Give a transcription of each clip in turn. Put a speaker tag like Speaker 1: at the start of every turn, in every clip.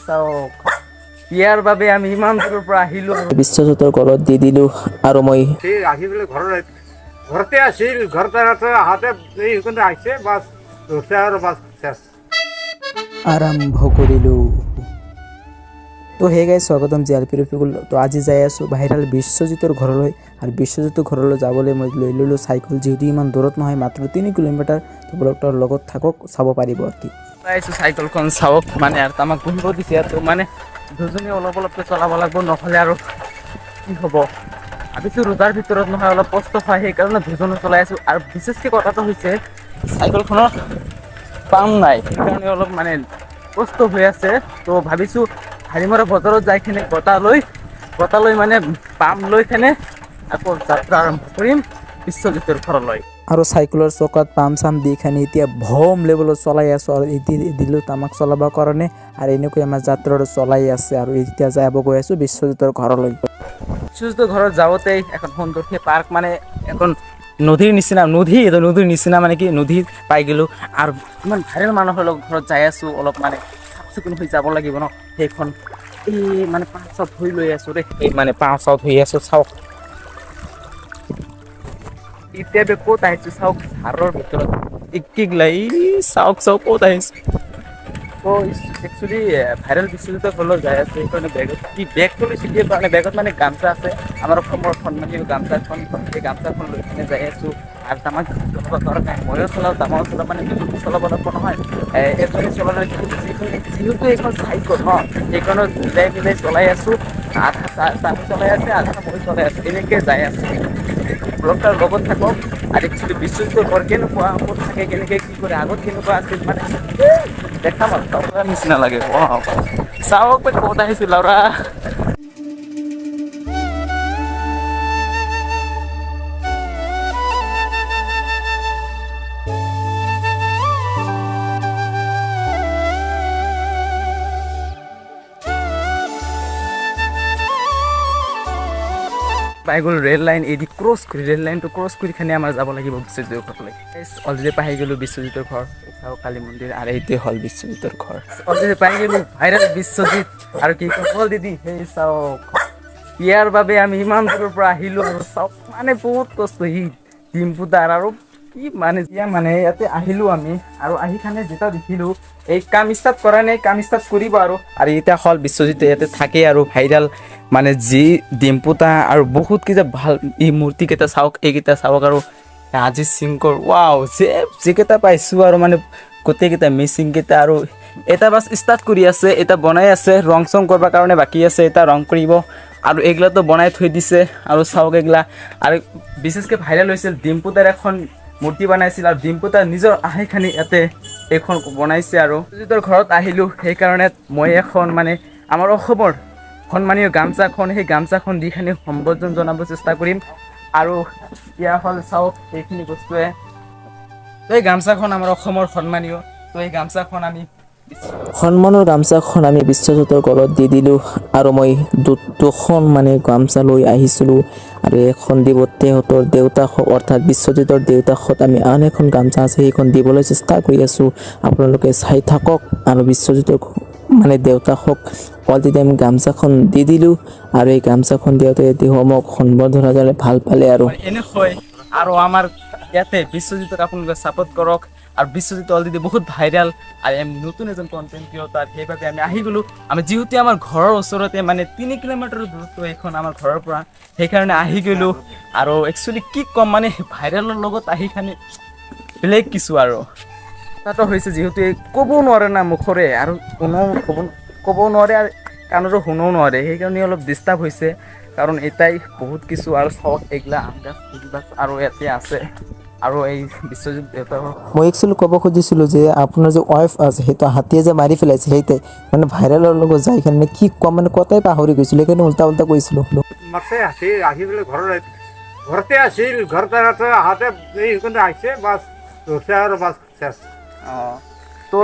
Speaker 1: চাওক ইয়াৰ বাবে আমি ইমান দূৰৰ পৰা আহিলো
Speaker 2: বিশ্বজিতৰ ঘৰত দি দিলোঁ আৰু মই
Speaker 3: আহি পেলাই ঘৰতে আছিল ঘৰতে আহাতে এইখিনি আহিছে বাছ ধৰছে আৰু বাছ শেষ
Speaker 2: আৰম্ভ কৰিলোঁ। তো হে গাইজ স্বাগতম জিআৰপি ৰফিকুল। তো আজি যাই আছোঁ ভাইৰাল বিশ্বজিতৰ ঘৰলৈ আৰু বিশ্বজিতৰ ঘৰলৈ যাবলৈ মই লৈ ল'লোঁ চাইকেল, যিহেতু ইমান দূৰত নহয়, মাত্ৰ 3 কিলোমিটাৰ। তো ব্লগটোৰ লগত থাকক, চাব পাৰিব আৰু কি
Speaker 1: আহিছোঁ চাইকেলখন চাওক মানে আৰু আমাক বহিব দিছে তো মানে দুজনী অলপকৈ চলাব লাগিব, নহ'লে আৰু কি হ'ব ভাবিছোঁ ৰোজাৰ ভিতৰত নহয় অলপ কষ্ট হয়, সেইকাৰণে দুজনে চলাই আছোঁ। আৰু বিশেষকৈ কথাটো হৈছে চাইকেলখনৰ পাম নাই, সেইকাৰণে অলপ মানে কষ্ট হৈ আছে। তো ভাবিছোঁ হাৰিমৰা বজাৰত যাই কিনে গতা লৈ মানে পাম লৈ কিনে আকৌ যাত্ৰা আৰম্ভ কৰিম বিশ্বজিতৰ ঘৰলৈ।
Speaker 2: আৰু চাইকেলৰ চকাত পাম চাম দি খানি এতিয়া ভম লেভেলত চলাই আছোঁ আৰু দিলোঁ তামাক চলাবৰ কাৰণে। আৰু এনেকৈ আমাৰ যাত্ৰাটো চলাই আছে আৰু এতিয়া যাব গৈ আছোঁ বিশ্বজিতৰ ঘৰলৈ।
Speaker 1: বিশ্বজিতৰ ঘৰত যাওঁতেই এখন সুন্দৰ সেই পাৰ্ক, মানে এখন নদীৰ নিচিনা মানে কি নদী পাই গ'লোঁ। আৰু ইমান ভাইৰেল মানুহৰ ঘৰত যাই আছোঁ, অলপ মানে চাফ চিকুণ হৈ যাব লাগিব ন। সেইখন এই মানে পাঁচ চাউত ধুই লৈ আছোঁ দেই, এই মানে পাঁচ চাউত ধুই আছোঁ চাওক। এতিয়া ক'ত আহিছোঁ চাওক, হাৰৰ ভিতৰত একিগলাই চাওক ক'ত আহিছোঁ। তো একচুৱেলি ভাইৰেল বিশ্বজিতৰ ঘৰলৈ যাই আছে, সেইকাৰণে বেগটো লৈছোঁ কি কাৰণে, বেগত মানে গামছা আছে আমাৰ অসমৰ সন্মানীয় গামছাখন, সেই গামছাখন লৈ কিনে যাই আছোঁ। আৰু তামাক চলাব কাৰণে ময়ো চলাওঁ, তামাকো চলাব মানে বিদ্যুৎ চলাব লাগিব নহয়, এজনে চলালে যিহেতু এইখন চাইকেল ন, সেইখনত মিলাই চলাই আছোঁ। আধা তামি চলাই আছে, আধা মই চলাই আছোঁ, এনেকৈ যাই আছোঁ। ব্লগটাৰ লগত থাকক। আৰু একচুৱেলি বিশ্বজিতৰ ঘৰ কেনেকুৱা, ক'ত থাকে, কেনেকৈ কি কৰে, আগত কেনেকুৱা আছিল মানে দেখাম আৰু তাৰ নিচিনা লাগে। চাওক ক'ত আহিছোঁ লাউৰা। পাই গ'লোঁ ৰেল লাইন, এদি ৰেল লাইনটো ক্ৰছ কৰি খানি আমাৰ যাব লাগিব বিশ্বজিতৰ ঘৰলৈ। অলৰেডি পাই গ'লোঁ বিশ্বজিতৰ ঘৰ, চাওঁ কালী মন্দিৰ, আৰু এইটোৱে হ'ল বিশ্বজিতৰ ঘৰ। অলৰেডি পাই গ'লোঁ ভাইৰেল বিশ্বজিত। আৰু কি কল দিদি সেই চাওক ইয়াৰ বাবে আমি ইমান দূৰৰ পৰা আহিলোঁ আৰু চাওক মানে বহুত কষ্ট সি ডিম্পুদাৰ আৰু কি মানে ইয়াতে আহিলোঁ আমি। আৰু আহি খানে যেতিয়া দেখিলোঁ এই কাম ষ্টাৰ্ট কৰা নাই, কাম ষ্টাৰ্ট কৰিব আৰু এতিয়া হ'ল বিশ্বজিত ইয়াতে থাকে আৰু ভাইৰেল মানে যি ডিম্পুতা আৰু বহুত কেইটা ভাল এই মূৰ্তিকেইটা চাওক, এইকেইটা চাওক। আৰু আজি সিংকৰ ৱাও যিকেইটা পাইছোঁ আৰু মানে গোটেইকেইটা মিচিংকেইটা। আৰু এটা বাছ ষ্টাৰ্ট কৰি আছে, এটা বনাই আছে, ৰং চং কৰিবৰ কাৰণে বাকী আছে, এটা ৰং কৰিব। আৰু এইগিলাটো বনাই থৈ দিছে আৰু চাওক এইগিলা। আৰু বিশেষকৈ ভাইৰেল হৈছিল ডিম্পুতাৰ এখন মূৰ্তি বনাইছিল, আৰু ডিম্পুতাৰ নিজৰ আহিখানি ইয়াতে এইখন বনাইছে। আৰু বিশ্বজিতৰ ঘৰত আহিলোঁ, সেইকাৰণে মই এখন মানে আমাৰ অসমৰ সন্মানীয় গামছাখন, সেই গামছাখন দি খানি সম্বোধন জনাব চেষ্টা কৰিম। আৰু ইয়াৰ হ'ল চাওক এইখিনি বস্তুৱে, তো এই গামছাখন আমাৰ অসমৰ সন্মানীয়, তো এই গামছাখন আমি
Speaker 2: সন্মানৰ গামছাখন আমি বিশ্বজিতৰ ঘৰত দি দিলোঁ। আৰু মই দুখন মানে গামছা লৈ আহিছিলোঁ, আৰু এখন দিব তেহঁতৰ দেউতাকক, অৰ্থাৎ বিশ্বজিতৰ দেউতাকক আমি আন এখন গামছা আছে সেইখন দিবলৈ চেষ্টা কৰি আছোঁ। আপোনালোকে চাই থাকক। আৰু বিশ্বজিতৰ মানে দেউতাকক অলৰেডি আমি গামছাখন দি দিলোঁ। আৰু এই গামছাখন দিওঁতে মোক সম্বৰ্ধনা জনাই ভাল পালে। আৰু
Speaker 1: এনেকৈ আৰু আমাৰ ইয়াতে বিশ্বজিতক আপোনালোকে ছাপোৰ্ট কৰক। আৰু বিশ্বজিত অলৰেডি বহুত ভাইৰেল, আৰু আমি নতুন এজন কণ্টেণ্ট ক্ৰিয়েটৰ, সেইবাবে আমি আহি গ'লোঁ। আমি যিহেতু আমাৰ ঘৰৰ ওচৰতে মানে 3 কিলোমিটাৰ দূৰত্ব এইখন আমাৰ ঘৰৰ পৰা, সেইকাৰণে আহি গ'লোঁ। আৰু একচুৱেলি কি ক'ম মানে ভাইৰেলৰ লগত আহি খানি বেলেগ কিছু আৰু তাতো হৈছে, যিহেতু ক'ব নোৱাৰে না মুখৰে, আৰু কোনেও ক'ব নোৱাৰে, আৰু কাণৰো শুনও নোৱাৰে, সেইকাৰণে অলপ ডিষ্টাৰ্ব হৈছে। কাৰণ এটাই বহুত কিছু আৰু চাওক এইগিলা আন্দাজ আৰু ইয়াতে আছে। আৰু এই বিশ্বজিত দেউতাৰ
Speaker 2: মই একচুৱেলি ক'ব খুজিছিলোঁ যে আপোনাৰ যে ৱাইফ আছে সেইটো হাতীয়ে যে মাৰি পেলাইছিল, সেইটাই মানে ভাইৰেলৰ লগত যাই কাৰণে কি ক'ম মানে কথাই পাহৰি গৈছিলোঁ, সেইকাৰণে উল্টা কৈছিলোঁ।
Speaker 3: মাছে আহি পেলাই ঘৰতে আছিল ঘৰতে আহাতে এইখিনি আহিছে বাছ ধৰছে আৰু বাছ শেষ।
Speaker 1: তো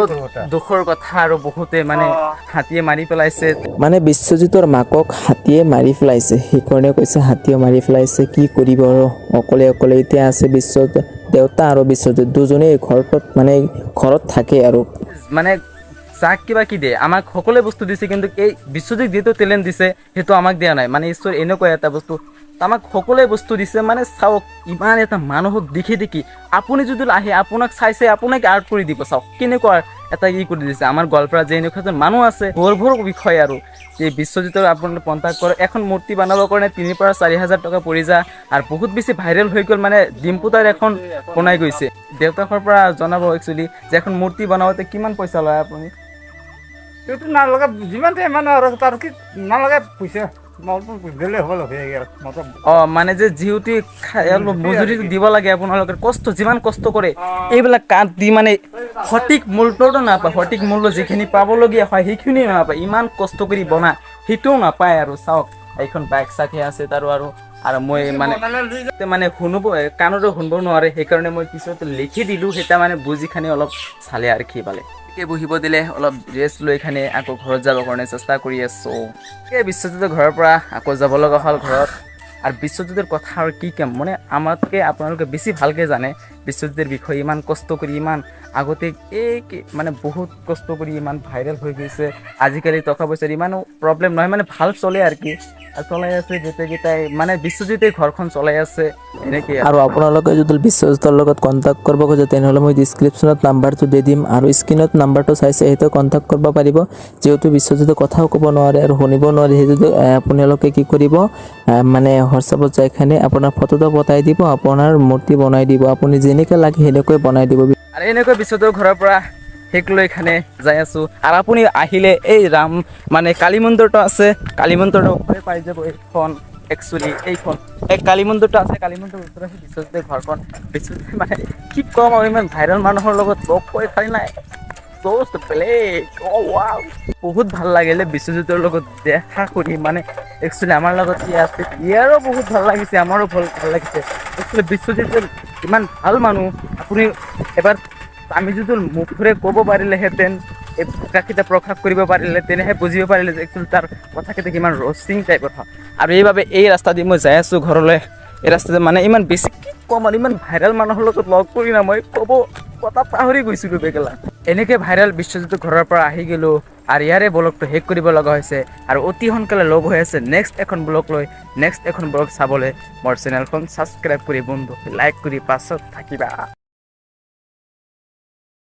Speaker 1: দুখৰ কথা, আৰু বহুতে মানে হাতীয়ে মাৰি পেলাইছে।
Speaker 2: মানে বিশ্বজিতৰ মাকক হাতীয়ে মাৰি পেলাইছে, সেইকাৰণে কৈছে হাতীয়ে মাৰি পেলাইছে, কি কৰিব আৰু অকলে এতিয়া আছে দেউতা আৰু বিশ্বজিত দুজনেই ঘৰত মানে ঘৰত থাকে। আৰু
Speaker 1: মানে যাক কিবা কি দিয়ে আমাক সকলোৱে বস্তু দিছে, কিন্তু এই বিশ্বজিৎ যিটো টেলেণ্ট দিছে সেইটো আমাক দিয়া নাই। মানে ঈশ্বৰ এনেকুৱা এটা বস্তু আমাক সকলোৱে বস্তু দিছে। মানে চাওক ইমান এটা মানুহক দেখি দেখি আপুনি যদি আহে আপোনাক চাইছে আপোনাক আৰ্ট কৰি দিব। চাওক কেনেকুৱা এটা কৰি দিছে। আমাৰ গোৱালপাৰা যে এনেকুৱা এজন মানুহ আছে গৰ্বৰ বিষয় আৰু এই বিশ্বজিতৰ আপোনালোকে কণ্টেক্ট কৰে। এখন মূৰ্তি বনাবৰ কাৰণে 3,000 পৰা 4,000 টকা পৰি যায় আৰু বহুত বেছি ভাইৰেল হৈ গ'ল। মানে ডিম্পু তাৰ এখন বনাই গৈছে। দেউতাকৰ পৰা জনাব একচুৱেলি যে এখন মূৰ্তি বনাওঁতে কিমান পইচা লয় আপুনি?
Speaker 3: সেইটো নালাগে যিমান ইমান আৰু তাৰ কি নালাগে পইচা দিলে হ'ল
Speaker 1: মানে যে যিহেতু মজুৰিটো দিব লাগে আপোনালোকে কষ্ট যিমান কষ্ট কৰে এইবিলাক কাঠ দি মানে সঠিক মূল্যটো নাপায়। সঠিক মূল্য যিখিনি পাবলগীয়া হয় সেইখিনিও নাপায়। ইমান কষ্ট কৰি বনা সেইটোও নাপায়। আৰু চাওক এইখন বাইক চাকহে আছে তাৰো আৰু মই মানে শুনিব কাণতো শুনিব নোৱাৰে, সেইকাৰণে মই পিছত লিখি দিলোঁ। সেইটা মানে বুজি খানি অলপ চালে আৰু কি পালে বহিব দিলে অলপ ৰেষ্ট লৈ খানি আকৌ ঘৰত যাবৰ কাৰণে চেষ্টা কৰি আছোঁ। এই বিশ্বজিতৰ ঘৰৰ পৰা আকৌ যাব লগা হ'ল ঘৰত। আৰু বিশ্বজিতৰ কথা আৰু কি ক'ম, মানে আমাতকৈ আপোনালোকে বেছি ভালকৈ জানে বিশ্বজিতৰ বিষয়ে। ইমান কষ্ট কৰি ইমান আগতে মানে বহুত কষ্ট কৰি ইমান ভাইৰেল হৈ গৈছে। আজিকালি টকা পইচাৰ ইমানো প্ৰব্লেম নহয়, মানে ভাল চলে আৰু কি চলাই আছে গোটেইকেইটাই। মানে বিশ্বজিতে ঘৰখন চলাই আছে এনেকৈ।
Speaker 2: আৰু আপোনালোকে যদি বিশ্বজিতৰ লগত কণ্টেক্ট কৰিব খোজে তেনেহ'লে মই ডিছক্ৰিপশ্যনত নাম্বাৰটো দি দিম আৰু স্ক্ৰীণত নাম্বাৰটো চাইছে সেইটো কণ্টেক্ট কৰিব পাৰিব। যিহেতু বিশ্বজিতে কথাও ক'ব নোৱাৰে আৰু শুনিব নোৱাৰে, সেইটো আপোনালোকে কি কৰিব মানে হোৱাটছআপত যাইখানে আপোনাৰ ফটোটো পঠাই দিব, আপোনাৰ মূৰ্তি বনাই দিব। আপুনি যেনেকৈ লাগে সেনেকৈ বনাই দিব।
Speaker 1: আৰু এনেকৈ বিশ্বজিতৰ ঘৰৰ পৰা শেষ লৈ খানে যাই আছোঁ। আৰু আপুনি আহিলে এই মানে কালী মন্দিৰটো আছে, কালী মন্দিৰটো পাই যাব। এইখন একচুৱেলি এইখন কালী মন্দিৰটো আছে, কালী মন্দিৰৰ ওচৰত আছে বিশ্বজিতৰ ঘৰখন। বিশ্বজিত মানে কি ক'ম আৰু ইমান ভাইৰেল মানুহৰ লগত লগ কৰি পাই নাই বহুত ভাল লাগিলে বিশ্বজিতৰ লগত দেখা কৰি। মানে একচুৱেলি আমাৰ লগত কি আছে ইয়াৰো বহুত ভাল লাগিছে, আমাৰো ভাল লাগিছে। একচুৱেলি বিশ্বজিত ইমান ভাল মানুহ আপুনি এবাৰ আমি যদি মুখেৰে ক'ব পাৰিলেহেঁতেন, এই ভাষাকেইটা প্ৰকাশ কৰিব পাৰিলে তেনেহে বুজিব পাৰিলে যে একচুৱেলি তাৰ কথাকেইটা কিমান ৰষ্টিং টাইপৰ হয়। আৰু এইবাবে এই ৰাস্তা দি মই যাই আছোঁ ঘৰলৈ। এই ৰাস্তাতে মানে ইমান বেছি কি ক'ম আৰু ইমান ভাইৰেল মানুহৰ লগত লগ কৰি না মই কথা পাহৰি গৈছিলোঁ বেগেলা। এনেকৈ ভাইৰেল বিশ্বজিতৰ ঘৰৰ পৰা আহি গ'লোঁ আৰু ইয়াৰে ব্লগটো শেষ কৰিব লগা হৈছে। আৰু অতি সোনকালে লগ হৈ আছে নেক্সট এখন ব্লগ লৈ। নেক্সট এখন ব্লগ চাবলৈ মোৰ চেনেলখন ছাবস্ক্ৰাইব কৰি বন্ধু লাইক কৰি পাছত থাকিবা।